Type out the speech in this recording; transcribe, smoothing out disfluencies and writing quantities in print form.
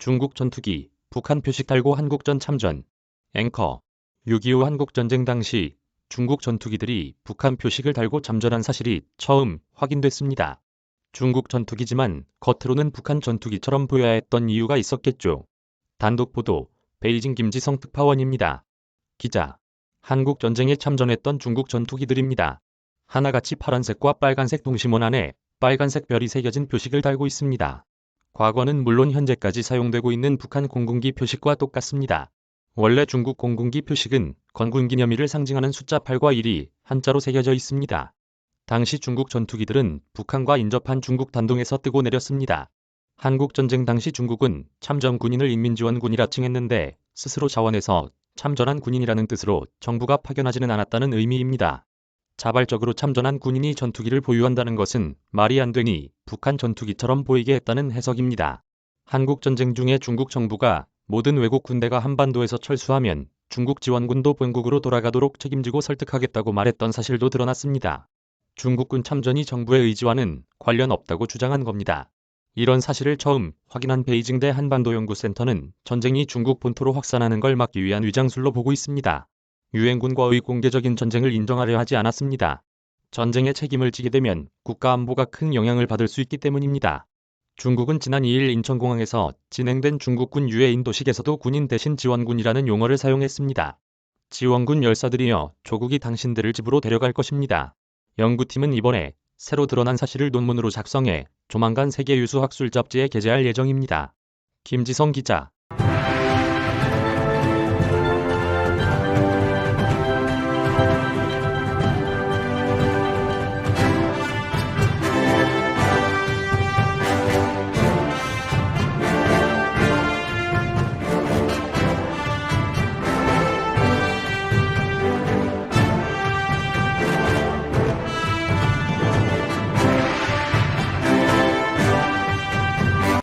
중국 전투기, 북한 표식 달고 한국전 참전. 앵커. 6.25 한국전쟁 당시 중국 전투기들이 북한 표식을 달고 참전한 사실이 처음 확인됐습니다. 중국 전투기지만 겉으로는 북한 전투기처럼 보여야 했던 이유가 있었겠죠. 단독 보도, 베이징 김지성 특파원입니다. 기자. 한국전쟁에 참전했던 중국 전투기들입니다. 하나같이 파란색과 빨간색 동심원 안에 빨간색 별이 새겨진 표식을 달고 있습니다. 과거는 물론 현재까지 사용되고 있는 북한 공군기 표식과 똑같습니다. 원래 중국 공군기 표식은 건군 기념일을 상징하는 숫자 8과 1이 한자로 새겨져 있습니다. 당시 중국 전투기들은 북한과 인접한 중국 단동에서 뜨고 내렸습니다. 한국전쟁 당시 중국은 참전 군인을 인민지원군이라 칭했는데 스스로 자원해서 참전한 군인이라는 뜻으로 정부가 파견하지는 않았다는 의미입니다. 자발적으로 참전한 군인이 전투기를 보유한다는 것은 말이 안 되니 북한 전투기처럼 보이게 했다는 해석입니다. 한국전쟁 중에 중국 정부가 모든 외국 군대가 한반도에서 철수하면 중국 지원군도 본국으로 돌아가도록 책임지고 설득하겠다고 말했던 사실도 드러났습니다. 중국군 참전이 정부의 의지와는 관련 없다고 주장한 겁니다. 이런 사실을 처음 확인한 베이징대 한반도연구센터는 전쟁이 중국 본토로 확산하는 걸 막기 위한 위장술로 보고 있습니다. 유엔군과의 공개적인 전쟁을 인정하려 하지 않았습니다. 전쟁의 책임을 지게 되면 국가안보가 큰 영향을 받을 수 있기 때문입니다. 중국은 지난 2일 인천공항에서 진행된 중국군 유해 인도식에서도 군인 대신 지원군이라는 용어를 사용했습니다. 지원군 열사들이여 조국이 당신들을 집으로 데려갈 것입니다. 연구팀은 이번에 새로 드러난 사실을 논문으로 작성해 조만간 세계 유수 학술 잡지에 게재할 예정입니다. 김지성 기자.